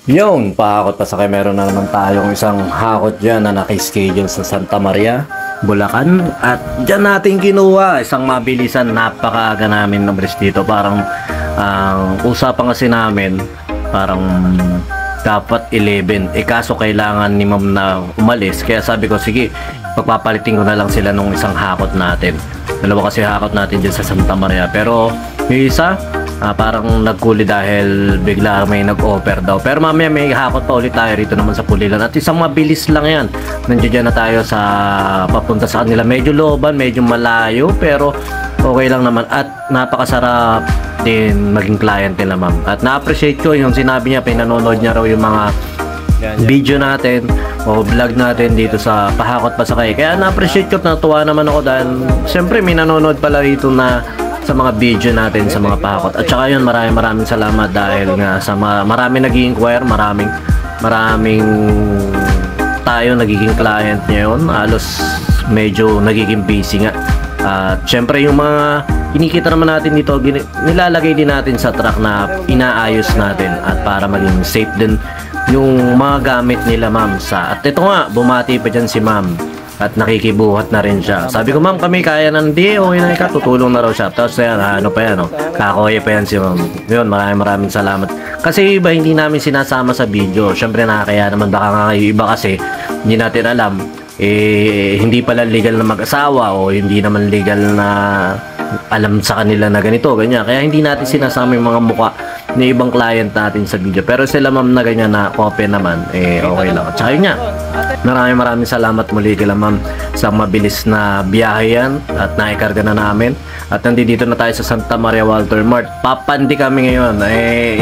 Yun, pakakot pa sa meron na naman tayong isang hakot dyan na nakaschedule sa Santa Maria, Bulacan. At dyan natin kinuha isang mabilisan, napakaaga namin na bris dito. Parang ang usapan kasi namin, parang dapat 11. Kaso kailangan ni ma'am na umalis. Kaya sabi ko, sige, pagpapalitin ko na lang sila nung isang hakot natin. Dalawa kasi hakot natin dyan sa Santa Maria. Pero yung isa, parang nagkuli dahil bigla may nag-offer daw. Pero mamaya may hakot pa ulit tayo rito naman sa Pulilan. At isang mabilis lang yan. Nandiyan na tayo sa papunta sa kanila. Medyo looban, medyo malayo, pero okay lang naman. At napakasarap din maging client nila, ma'am. At na-appreciate ko yung sinabi niya, pinanonood niya raw yung mga video natin o vlog natin dito sa Pahakot Pasakay. Kaya na-appreciate ko, natuwa naman ako dahil siyempre may nanonood pala rito na sa mga video natin sa mga pahakot. At saka yun, maraming salamat dahil nga sa maraming nag-i-inquire, maraming tayo nagiging client ngayon. Halos medyo nagiging busy nga. At syempre yung mga kinikita naman natin dito, nilalagay din natin sa truck na inaayos natin at para maging safe din yung mga gamit nila, ma'am. At ito nga, bumati pa dyan si ma'am at nakikibuhat na rin siya. Sabi ko, ma'am, kami kaya nandi, okay na ika, tutulong na raw siya. Tapos yan, ano pa yan, kakoy pa yan si ma'am. Yun, maraming salamat. Kasi iba, hindi namin sinasama sa video. Syempre nakakaya naman, baka nga yung iba kasi hindi natin alam, hindi pala legal na mag-asawa o hindi naman legal na alam sa kanila na ganito, ganyan. Kaya hindi natin sinasama yung mga mukha ng ibang client natin sa video. Pero sila, ma'am, na ganyan na copy naman, okay lang. Tsaka yun nga, maraming salamat muli kila ma'am sa mabilis na biyahe yan at naikarga na namin. At nandito na tayo sa Santa Maria Walter Mart. Papandi kami ngayon.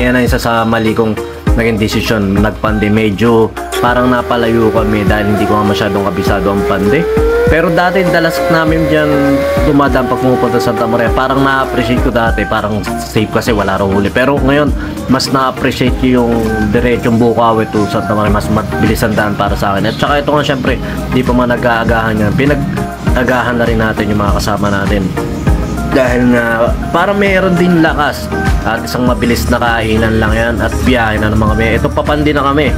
Yan ang isa sa mali kong naging desisyon. Nagpandi, medyo parang napalayo kami dahil hindi ko masyadong kabisado ang pandi. Pero dati dalas namin dyan dumadaan pag pumupunta sa Santa Maria. Parang na-appreciate ko dati, parang safe kasi wala raw huli. Pero ngayon mas na-appreciate ko yung diretsong Bukawi to Santa Maria. Mas mabilis ang daan para sa akin. At saka ito nga, syempre di pa man nag-aagahan yan, pinag-agahan na rin natin yung mga kasama natin dahil nga parang mayroon din lakas at isang mabilis na kainan lang yan at biyahe na naman kami. Ito, papandi na kami.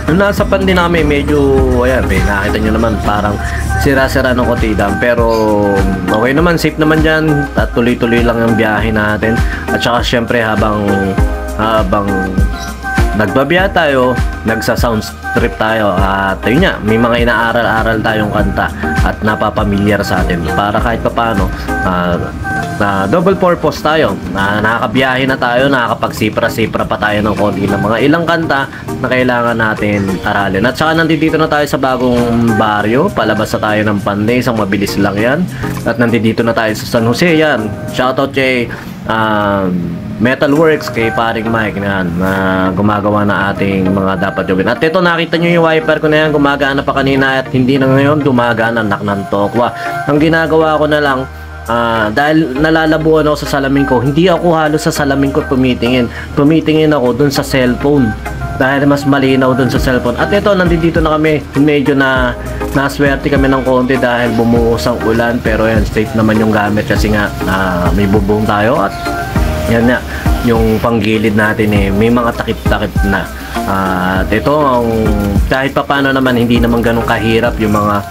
Nung nasa pandi namin, medyo ayan, nakita nyo naman parang sira-sira ng kotidam, pero okay naman, safe naman dyan at tuloy-tuloy lang yung biyahe natin. At saka syempre habang nagbabiyahe tayo, nagsa-sound trip tayo at ayun nga, may mga inaaral-aral tayong kanta at napapamilyar sa atin para kahit pa paano na double purpose tayo, na nakakabiyahe na tayo, nakakapagsipra-sipra pa tayo ng konti ng mga ilang kanta na kailangan natin aralin. At saka nandito na tayo sa bagong baryo, palabas na tayo ng Panday, isang mabilis lang yan. At nandito na tayo sa San Jose, yan. Shoutout kay Metalworks, kay paring Mike na yan, na gumagawa na ating mga dapat gawin. At ito, nakita nyo yung wiper ko na yan, gumagana pa kanina at hindi na ngayon gumagana, ng tokwa. Ang ginagawa ko na lang, dahil nalalabuan ako sa salamin ko, hindi ako halos sa salamin ko tumitingin ako dun sa cellphone dahil mas malinaw dun sa cellphone. At ito, nandito na kami, medyo naswerte kami ng konti dahil bumuhos ang ulan, pero yan, safe naman yung gamit kasi nga may bubong tayo at yan na, yung panggilid natin may mga takip-takip na. At ito, kahit pa paano naman, hindi naman ganun kahirap yung mga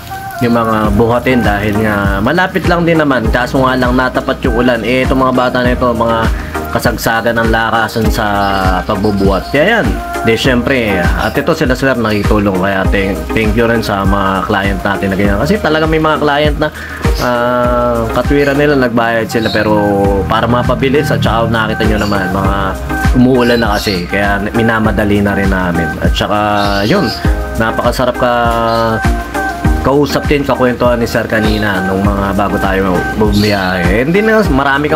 buhatin dahil nga malapit lang din naman, kaso nga lang natapat yung ulan. Itong mga bata na ito, mga kasagsagan ng lakasan sa pagbubuhat. Kaya yan, syempre, at ito sila nakitulong. Kaya thank you rin sa mga client natin na ganyan, kasi talaga may mga client na katwiran nila, nagbayad sila pero para mapabilis. At saka nakita nyo naman, mga umuulan na kasi, kaya minamadali na rin namin. At saka yun, napakasarap kausap din, kakwentuhan ni Sir kanina nung mga bago tayo bumiyahe. Hindi na, marami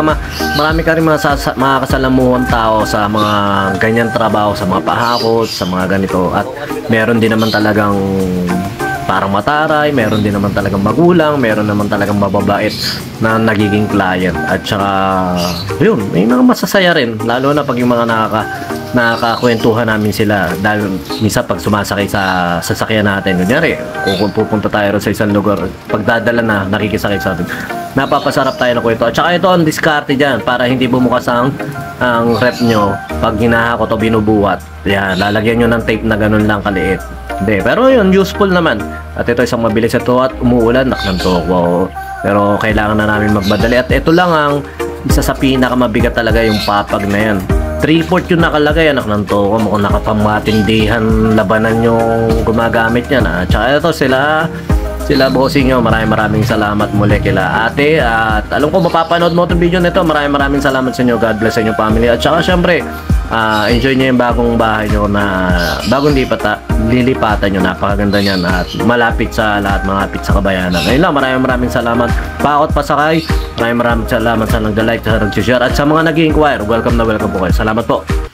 ka rin mga kasalamuhang tao sa mga ganyan trabaho, sa mga pahakot, sa mga ganito. At meron din naman talagang parang mataray, meron din naman talagang magulang, meron naman talagang mababait na nagiging client. At saka yun, may mga masasaya rin, lalo na pag yung mga nakakwentuhan namin sila. Dahil minsan pag sumasakay sa sasakyan natin, kunyari kung pupunta tayo sa isang lugar, pagdadala na nakikisakay sa atin, napapasarap tayo ng kwento. At saka ito ang diskarte dyan para hindi bumukas ang rep nyo pag hinahakot o binubuhat. Yan, lalagyan nyo ng tape na ganun lang kaliit. Hindi, pero yun, useful naman. At ito isang mabilis ito at umuulan, naknantok. Wow. Pero kailangan na namin magmadali. At ito lang ang isa sa pinakamabigat talaga yung papag na yan. 3/4 yung nakalagay, anak ng toko. Mukhang nakapamatindihan labanan yung gumagamit yan. At saka ito sila bossing nyo, maraming salamat muli kila ate. At alam ko mapapanood mo itong video nito. Maraming salamat sa inyo. God bless sa inyo family. At saka syempre, enjoy nyo yung bagong bahay nyo na bagong lilipatan nyo. Napakaganda nyan at malapit sa lahat, malapit sa Kabayanan. Ayun lang, maraming salamat. Pakot pasakay. Maraming salamat sa nag-like, sa nag-share at sa mga nag-inquire. Welcome na welcome po kayo. Salamat po.